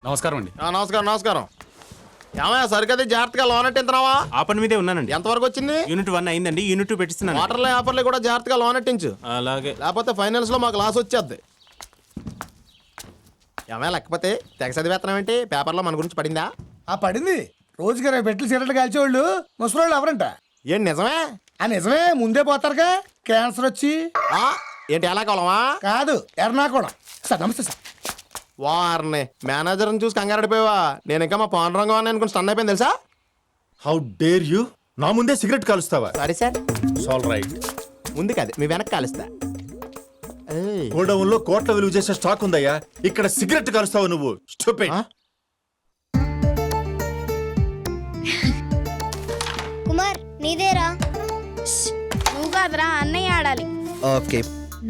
నమస్కారం అండి. నమస్కారం నమస్కారం. ఏమయ్యా సరికది జాగ్రత్తగా లోన్ ఎట్టింతున్నావా? ఆ పని మీదే ఉన్నానండి. ఎంతవరకు వచ్చింది? యూనిట్ 1 అయిందండి, యూనిట్ 2 పెట్టిస్తున్నాను. వాటర్లో ఆఫర్లు కూడా జాగ్రత్తగా లోన్ ఎట్టించు, అలాగే. లేకపోతే ఫైనాన్స్ లో మాకు లాస్ వచ్చేద్ది. ఏమయ్యా లేకపోతే తెగ చదివేత్తనం ఏంటి? పేపర్లో మన గురించి పడిందా? పడింది. రోజుకి 20 పెట్లు సిగరెట్లు కాల్చేవాళ్ళు ముసలోళ్ళు ఎవరంట? ఏంటి నిజమే? నిజమే, ముందే పోతారుగా. క్యాన్సర్ వచ్చి ఆ, ఏంటి ఎలా కావాలమా? కాదు, ఎర్నాకుళం. సార్ నమస్తే సార్. వారిని మేనేజర్ని చూసి కంగారడిపోయావా? నేను ఇంకా మా పాండురంగం అని అనుకుని స్టన్ అయిపోయింది తెలుసా? హౌ డేర్ యూ నా ముందే సిగరెట్ కాలుస్తావా? Sorry sir. All right. ముందు కాదు, మీ వెనక్కి కాలుస్తా. గోడౌన్ లో కోట్ల విలువ చేసే స్టాక్ ఉందయ్యా, ఇక్కడ సిగరెట్ కాలుస్తావు నువ్వు. స్టూపిడ్. కుమార్ నీదేరా. నువ్వు కాదురా, అన్నయ్య ఆడాలి. ఓకే.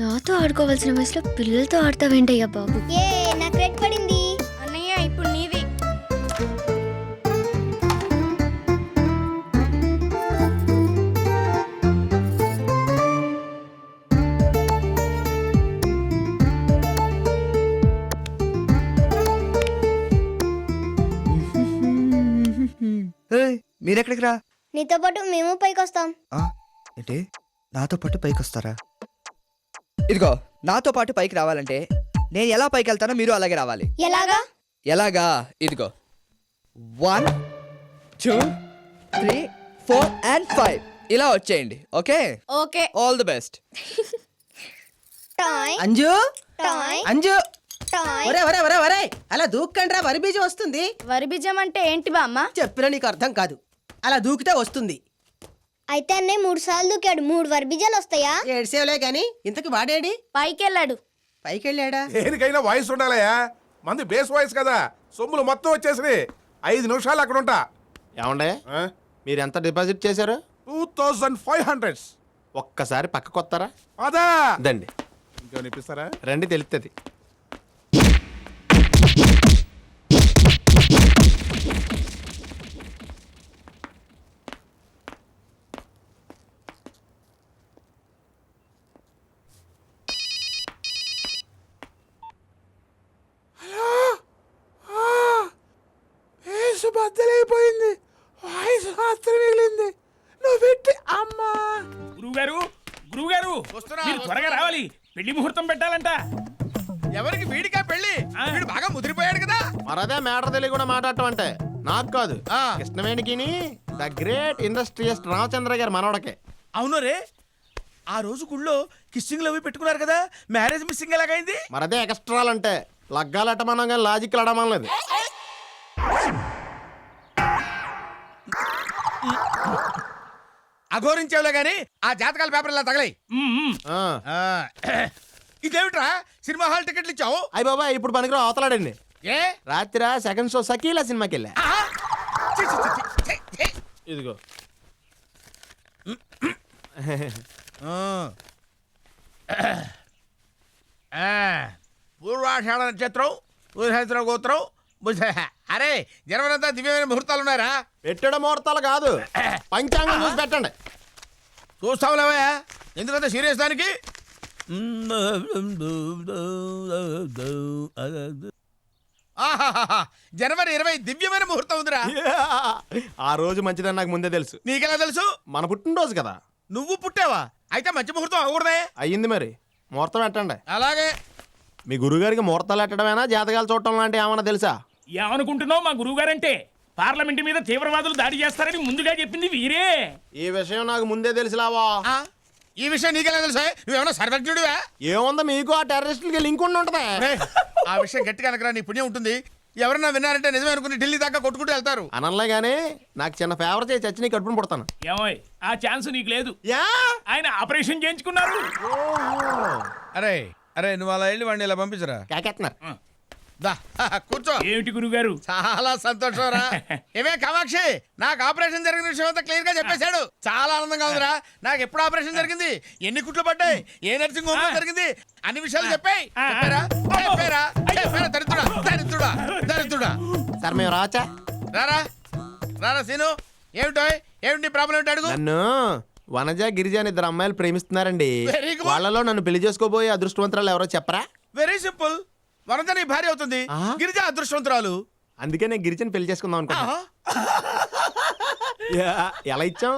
నాతో ఆడుకోవాల్సిన వయసులో పిల్లలతో ఆడతావేంటయ్యా బాబు? ఏ నాకు రెడ్ పడింది. అన్నయ్య ఇప్పుడు నీది. మీరెక్కడికి రా? నీతో పాటు మేము పైకి వస్తాం. ఏంటి నాతో పాటు పైకి వస్తారా? ఇదిగో, నాతో పాటు పైకి రావాలంటే నేను ఎలా పైకి వెళ్తానో మీరు అలాగే రావాలి. ఎలాగా? ఎలాగా? ఇదిగో 1 2 3 4 and 5 ఇలా వచ్చేయండి. Okay okay. All the best. Toy Anju toy Anju toy. ఒరే ఒరే ఒరే ఒరే అలా దూక్కండ్రా, వరి బీజం వస్తుంది. వరి బీజం అంటే ఏంటి బామ్మ? చెప్పినా నీకు అర్థం కాదు. అలా దూకితే వస్తుంది. అయితే అన్నయ్య 3 సార్లు దూకాడు, 3 వర్బిజాలు వస్తాయా? ఏడ్సేవలే గాని ఇంతకి వాడేడి? పైకెళ్ళాడు. పైకెళ్ళాడా? దేనికైనా వాయిస్ ఉండాలయా, మంది బేస్ వాయిస్ కదా. సొమ్ములు మొత్తం వచ్చేసి 5 నిమిషాలు అక్కడ ఉంటా. ఏమండే, మీరు ఎంత డిపాజిట్ చేశారు? 2500. ఒక్కసారి పక్కకు వస్తారా? అదా దండి, ఇంకేమైనా ఇప్పిస్తారా? రండి తెలుస్తుంది. బేస్ బద్దలైపోయింది, వాయిస్ మాత్రం మిగిలింది. నువ్వు పెట్టి అమ్మా. గురువుగారు, గురువుగారు, మీరు త్వరగా రావాలి. పెళ్లి ముహూర్తం పెట్టాలంట. ఎవరికి వీడికా పెళ్ళి? వీడు బాగా ముదిరిపోయాడు కదా. మరదే మేటర్ తెలియ కూడా మాట్లాడటం అంటే నాకు కాదు, కృష్ణవేణికి ద గ్రేట్ ఇండస్ట్రియస్ట్ రామచంద్ర గారి మనవడకే. అవును రే, ఆ రోజు గుళ్ళో కిస్సింగ్ అవి పెట్టుకున్నారు కదా, మ్యారేజ్ మిస్సింగ్ ఎలాగైంది? మరదే ఎక్స్ట్రాలంటే లగ్గాలట్టమనం కానీ లాజిక్ అడమనలేదు. అఘోరించేవులే గాని ఆ జాతకాల పేపర్ ఇలా తగలయి. ఇదేమిట్రా, సినిమా హాల్ టికెట్లు ఇచ్చావు? అయ్య బాబా, ఇప్పుడు పనికిరా అవతలాడండి. ఏ రాత్రి సెకండ్ షో సకీలా సినిమాకి వెళ్ళా. చి, చి, చి, చి, చి. ఇదిగో పూర్వాషాఢ నక్షత్రం, పూర్వహస్ర గోత్రం, అరే జనవరంతా దివ్యమైన ముహూర్తాలు ఉన్నారా? పెట్టడం ముహూర్తాలు కాదు, పంచాంగం చూసి పెట్టండి. చూస్తావులేవయ్యా, ఎందుకంటే సీరియస్ దానికి. జనవరి 20 దివ్యమైన ముహూర్తం ఉందిరా. ఆ రోజు మంచిదని నాకు ముందే తెలుసు. నీకెలా తెలుసు? మన పుట్టినరోజు కదా. నువ్వు పుట్టావా? అయితే మంచి ముహూర్తం అవ్వకూడదే? అయ్యింది మరి, ముహూర్తం పెట్టండి. అలాగే. మీ గురుగారికి ముహూర్తాలు పెట్టడమేనా, జాతకాలు చూడటం లాంటివి ఏమన్నా తెలుసా? ఏమనుకుంటున్నావు? మా గురువుగారంటే పార్లమెంట్ మీద తీవ్రవాదులు దాడి చేస్తారని ముందుగా చెప్పింది వీరే. ఈ విషయం నాకు ముందే తెలుసులావా. ఈ విషయం నీకెలా తెలుసా? నువ్వేమన్నా సర్వజ్ఞుడివా? ఏముంది మీకు ఆ టెర్రరిస్టులకి లింక్ ఉండి ఉంటది. ఆ విషయం గట్టిగా అనకరా, నీ పుణ్యం ఉంటుంది. ఎవరన్నా విన్నారంటే నిజమే అనుకుని ఢిల్లీ దాకా కొట్టుకుంటూ వెళ్తారు. అనలే గానీ నాకు చిన్న ఫేవర్ చేసి చచ్చి నీ కడుపుని పుడతాను. ఏమోయ్, ఆ ఛాన్స్ నీకు లేదు. యా, ఆయన ఆపరేషన్ చేయించుకున్నారు. అరే అరే, నువ్వు అలా వెళ్ళి వాడిని ఇలా పంపించరా. కాకెత్తున్నారు. దా కూర్చో. ఏమిటి గురుగారు? చాలా సంతోషం రా. ఏమే కామాక్షి, నాకు ఆపరేషన్ జరిగిన విషయం అంతా క్లియర్ గా చెప్పేశాడు. చాలా ఆనందంగా ఉందిరా. నాకు ఎప్పుడు ఆపరేషన్ జరిగింది, ఎన్ని కుట్లు పడ్డాయి, ఏ నర్సింగ్ హోమ్ లో జరిగింది, అన్ని విషయాలు చెప్పాయి. దరిద్రుడా దరిద్రుడా దరిద్రుడా. సార్ మేము రావచ్చా? రారా రారా సీను, ఏమిటో ఏమిటి ప్రాబ్లం ఏంటి అడుగు. నన్ను వనజ గిరిజ అని 2 అమ్మాయిలు ప్రేమిస్తున్నారండి. Very good. వాళ్ళలో నన్ను పెళ్లి చేసుకోబోయే అదృష్టవంతరాలు ఎవరో చెప్పరా? Very simple. వనజ నీ భార్య అవుతుంది ఆ? గిరిజ అదృష్టవంతురాలు. అందుకే నేను గిరిజని పెళ్లి చేసుకుందాం అనుకున్నా. ఆహా. ఎలా ఇచ్చాం?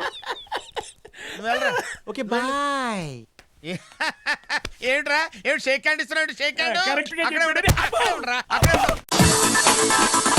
నువ్వు వెళ్ళరా. Okay bye. ఏమిట్రా ఏమిటి షేక్ హ్యాండ్ ఇస్తున్నాడు? షేక్ హ్యాండ్ కరెక్ట్గా అక్కడే చెప్పాడు. ఉండు. అక్కడే ఉండరా. అక్కడే ఉండు.